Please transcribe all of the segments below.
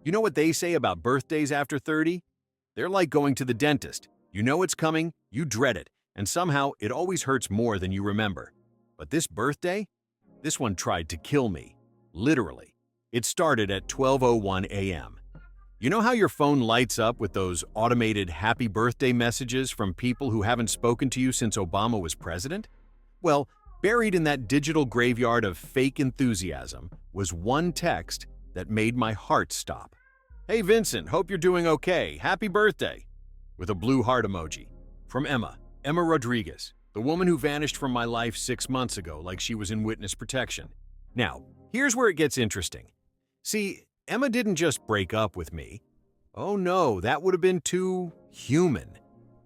You know what they say about birthdays after 30? They're like going to the dentist. You know it's coming, you dread it, and somehow it always hurts more than you remember. But this birthday? This one tried to kill me. Literally. It started at 12:01 a.m. You know how your phone lights up with those automated happy birthday messages from people who haven't spoken to you since Obama was president? Well, buried in that digital graveyard of fake enthusiasm was one text that made my heart stop. "Hey Vincent, hope you're doing okay. Happy birthday." With a blue heart emoji. From Emma Rodriguez, the woman who vanished from my life 6 months ago like she was in witness protection. Now, here's where it gets interesting. See, Emma didn't just break up with me. Oh no, that would have been too human.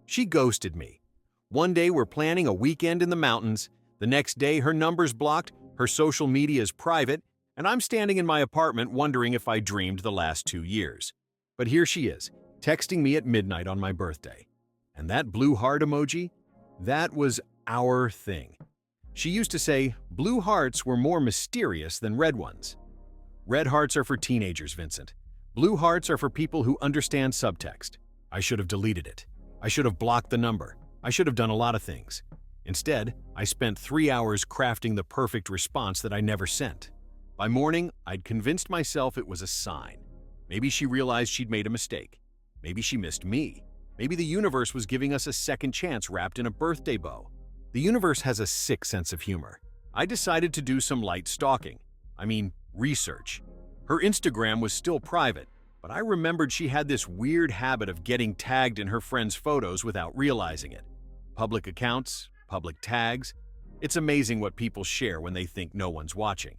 She ghosted me. One day we're planning a weekend in the mountains. The next day her number's blocked, her social media is private, and I'm standing in my apartment wondering if I dreamed the last 2 years. But here she is, texting me at midnight on my birthday. And that blue heart emoji? That was our thing. She used to say blue hearts were more mysterious than red ones. Red hearts are for teenagers, Vincent. Blue hearts are for people who understand subtext. I should have deleted it. I should have blocked the number. I should have done a lot of things. Instead, I spent 3 hours crafting the perfect response that I never sent. By morning, I'd convinced myself it was a sign. Maybe she realized she'd made a mistake. Maybe she missed me. Maybe the universe was giving us a second chance wrapped in a birthday bow. The universe has a sick sense of humor. I decided to do some light stalking. Research. Her Instagram was still private, but I remembered she had this weird habit of getting tagged in her friends' photos without realizing it. Public accounts, public tags. It's amazing what people share when they think no one's watching.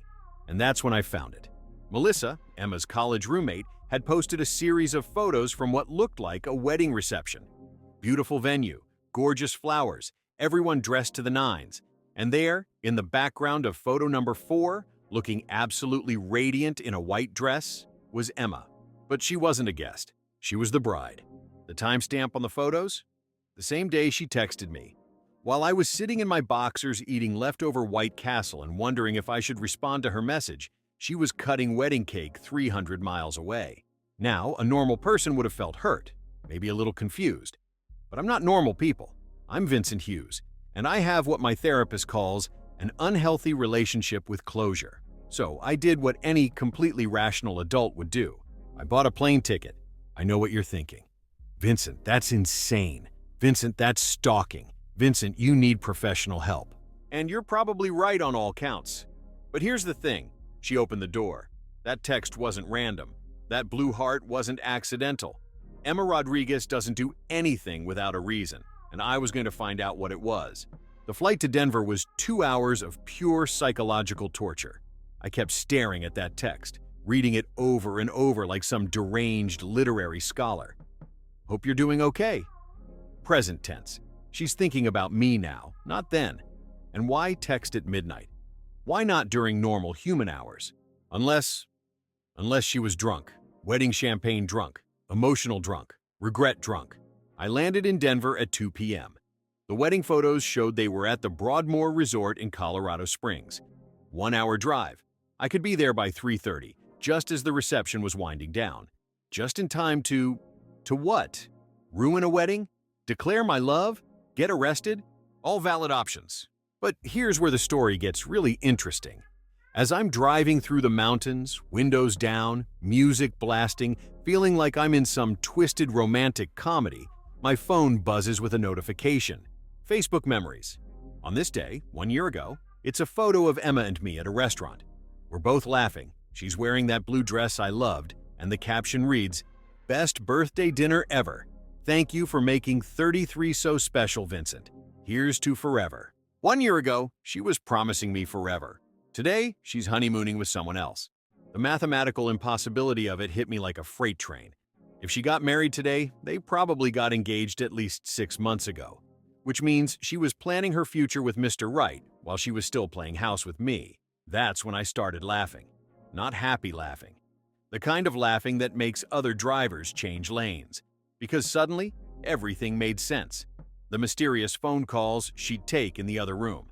And that's when I found it. Melissa, Emma's college roommate, had posted a series of photos from what looked like a wedding reception. Beautiful venue, gorgeous flowers, everyone dressed to the nines. And there, in the background of photo number 4, looking absolutely radiant in a white dress, was Emma. But she wasn't a guest. She was the bride. The timestamp on the photos? The same day she texted me. While I was sitting in my boxers eating leftover White Castle and wondering if I should respond to her message, she was cutting wedding cake 300 miles away. Now, a normal person would have felt hurt, maybe a little confused. But I'm not normal people. I'm Vincent Hughes, and I have what my therapist calls an unhealthy relationship with closure. So I did what any completely rational adult would do. I bought a plane ticket. I know what you're thinking. Vincent, that's insane. Vincent, that's stalking. Vincent, you need professional help. And you're probably right on all counts. But here's the thing. She opened the door. That text wasn't random. That blue heart wasn't accidental. Emma Rodriguez doesn't do anything without a reason, and I was going to find out what it was. The flight to Denver was 2 hours of pure psychological torture. I kept staring at that text, reading it over and over like some deranged literary scholar. Hope you're doing okay. Present tense. She's thinking about me now, not then. And why text at midnight? Why not during normal human hours? Unless she was drunk, wedding champagne drunk, emotional drunk, regret drunk. I landed in Denver at 2 p.m. The wedding photos showed they were at the Broadmoor Resort in Colorado Springs. 1 hour drive. I could be there by 3:30, just as the reception was winding down. Just in time to what? Ruin a wedding? Declare my love? Get arrested? All valid options. But here's where the story gets really interesting. As I'm driving through the mountains, windows down, music blasting, feeling like I'm in some twisted romantic comedy, my phone buzzes with a notification. Facebook memories. On this day, 1 year ago, it's a photo of Emma and me at a restaurant. We're both laughing. She's wearing that blue dress I loved, and the caption reads, "Best birthday dinner ever. Thank you for making 33 so special, Vincent. Here's to forever." 1 year ago, she was promising me forever. Today, she's honeymooning with someone else. The mathematical impossibility of it hit me like a freight train. If she got married today, they probably got engaged at least 6 months ago, which means she was planning her future with Mr. Right while she was still playing house with me. That's when I started laughing. Not happy laughing. The kind of laughing that makes other drivers change lanes. Because suddenly, everything made sense. The mysterious phone calls she'd take in the other room.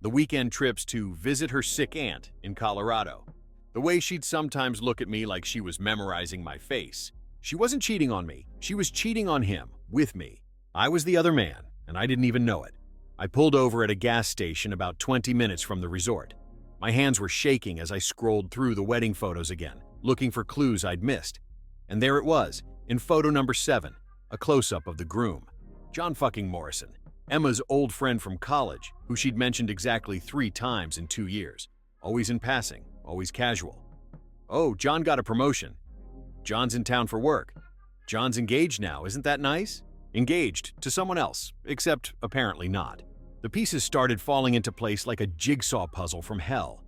The weekend trips to visit her sick aunt in Colorado. The way she'd sometimes look at me like she was memorizing my face. She wasn't cheating on me, she was cheating on him, with me. I was the other man, and I didn't even know it. I pulled over at a gas station about 20 minutes from the resort. My hands were shaking as I scrolled through the wedding photos again, looking for clues I'd missed. And there it was, in photo number 7, a close-up of the groom. John fucking Morrison, Emma's old friend from college, who she'd mentioned exactly 3 times in 2 years. Always in passing, always casual. Oh, John got a promotion. John's in town for work. John's engaged now, isn't that nice? Engaged to someone else, except apparently not. The pieces started falling into place like a jigsaw puzzle from hell.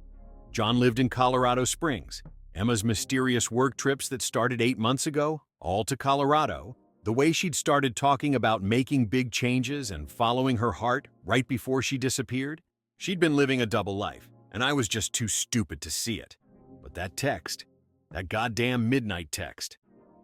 John lived in Colorado Springs. Emma's mysterious work trips that started 8 months ago, all to Colorado. The way she'd started talking about making big changes and following her heart right before she disappeared. She'd been living a double life, and I was just too stupid to see it. But that text, that goddamn midnight text.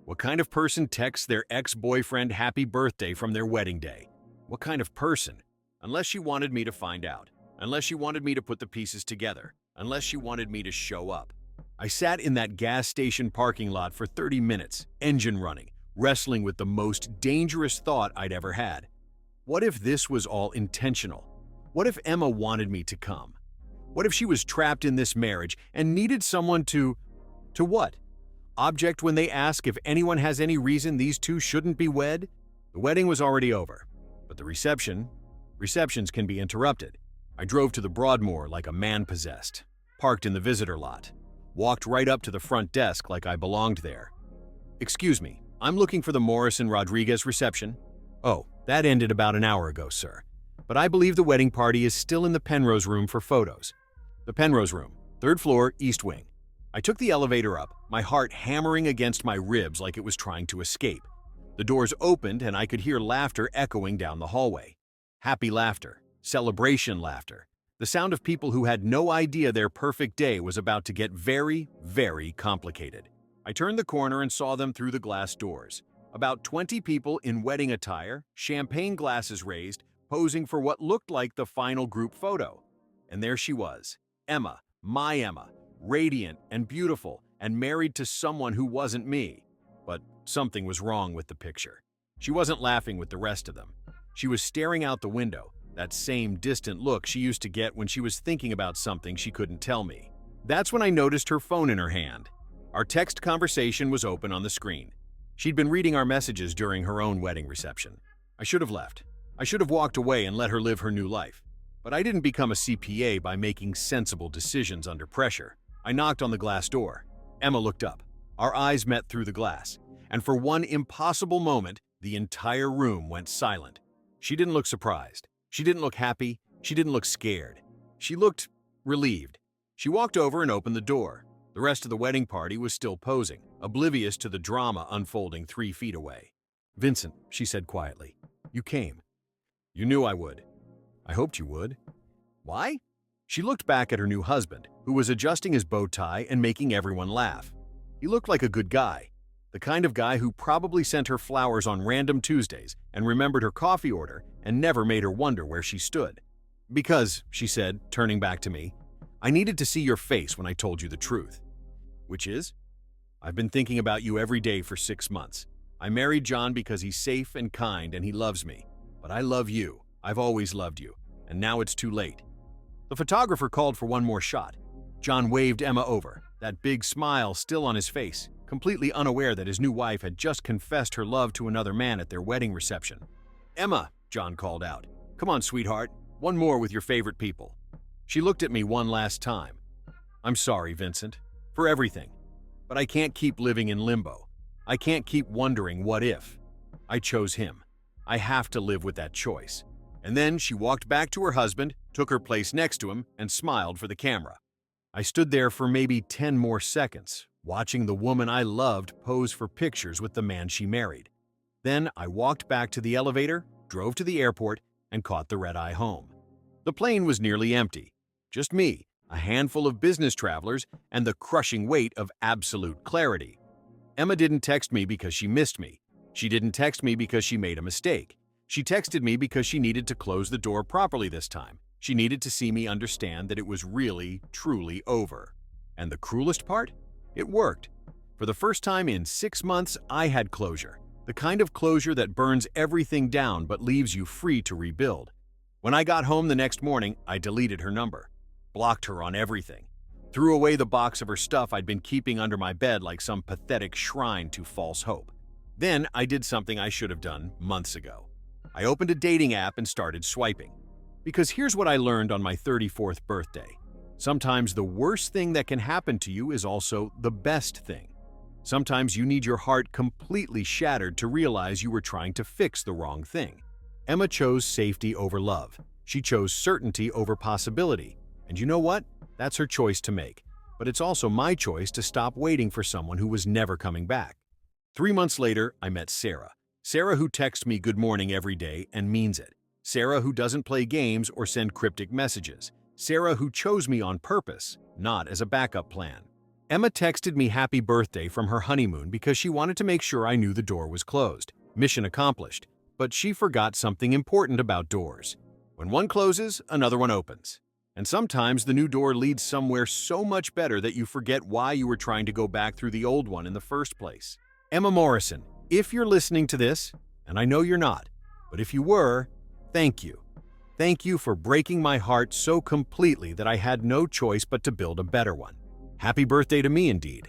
What kind of person texts their ex-boyfriend happy birthday from their wedding day? What kind of person? Unless she wanted me to find out. Unless she wanted me to put the pieces together. Unless she wanted me to show up. I sat in that gas station parking lot for 30 minutes, engine running, wrestling with the most dangerous thought I'd ever had. What if this was all intentional? What if Emma wanted me to come? What if she was trapped in this marriage and needed someone to what? Object when they ask if anyone has any reason these two shouldn't be wed? The wedding was already over, but the receptions can be interrupted. I drove to the Broadmoor like a man possessed, parked in the visitor lot, walked right up to the front desk like I belonged there. Excuse me, I'm looking for the Morrison Rodriguez reception. Oh, that ended about an hour ago, sir. But I believe the wedding party is still in the Penrose room for photos. The Penrose room, 3rd floor, East Wing. I took the elevator up, my heart hammering against my ribs like it was trying to escape. The doors opened and I could hear laughter echoing down the hallway. Happy laughter, celebration laughter. The sound of people who had no idea their perfect day was about to get very, very complicated. I turned the corner and saw them through the glass doors. About 20 people in wedding attire, champagne glasses raised, posing for what looked like the final group photo. And there she was, Emma, my Emma, radiant and beautiful and married to someone who wasn't me. But something was wrong with the picture. She wasn't laughing with the rest of them. She was staring out the window, that same distant look she used to get when she was thinking about something she couldn't tell me. That's when I noticed her phone in her hand. Our text conversation was open on the screen. She'd been reading our messages during her own wedding reception. I should have left. I should have walked away and let her live her new life. But I didn't become a CPA by making sensible decisions under pressure. I knocked on the glass door. Emma looked up. Our eyes met through the glass. And for one impossible moment, the entire room went silent. She didn't look surprised. She didn't look happy. She didn't look scared. She looked relieved. She walked over and opened the door. The rest of the wedding party was still posing, oblivious to the drama unfolding 3 feet away. "Vincent," she said quietly, "you came. You knew I would. I hoped you would. Why?" She looked back at her new husband, who was adjusting his bow tie and making everyone laugh. He looked like a good guy, the kind of guy who probably sent her flowers on random Tuesdays and remembered her coffee order and never made her wonder where she stood. "Because," she said, turning back to me, "I needed to see your face when I told you the truth." "Which is?" "I've been thinking about you every day for 6 months. I married John because he's safe and kind and he loves me. But I love you. I've always loved you. And now it's too late." The photographer called for one more shot. John waved Emma over, that big smile still on his face, completely unaware that his new wife had just confessed her love to another man at their wedding reception. "Emma," John called out, "come on, sweetheart. One more with your favorite people." She looked at me one last time. "I'm sorry, Vincent, for everything. But I can't keep living in limbo. I can't keep wondering what if. I chose him. I have to live with that choice." And then she walked back to her husband, took her place next to him, and smiled for the camera. I stood there for maybe 10 more seconds, watching the woman I loved pose for pictures with the man she married. Then I walked back to the elevator, drove to the airport, and caught the red-eye home. The plane was nearly empty. Just me, a handful of business travelers, and the crushing weight of absolute clarity. Emma didn't text me because she missed me. She didn't text me because she made a mistake. She texted me because she needed to close the door properly this time. She needed to see me understand that it was really, truly over. And the cruelest part? It worked. For the first time in 6 months, I had closure. The kind of closure that burns everything down but leaves you free to rebuild. When I got home the next morning, I deleted her number, blocked her on everything, threw away the box of her stuff I'd been keeping under my bed like some pathetic shrine to false hope. Then I did something I should have done months ago. I opened a dating app and started swiping. Because here's what I learned on my 34th birthday. Sometimes the worst thing that can happen to you is also the best thing. Sometimes you need your heart completely shattered to realize you were trying to fix the wrong thing. Emma chose safety over love. She chose certainty over possibility. And you know what? That's her choice to make. But it's also my choice to stop waiting for someone who was never coming back. 3 months later, I met Sarah. Sarah who texts me good morning every day and means it. Sarah who doesn't play games or send cryptic messages. Sarah who chose me on purpose, not as a backup plan. Emma texted me happy birthday from her honeymoon because she wanted to make sure I knew the door was closed. Mission accomplished. But she forgot something important about doors. When one closes, another one opens. And sometimes the new door leads somewhere so much better that you forget why you were trying to go back through the old one in the first place. Emma Morrison, if you're listening to this, and I know you're not, but if you were, thank you. Thank you for breaking my heart so completely that I had no choice but to build a better one. Happy birthday to me indeed.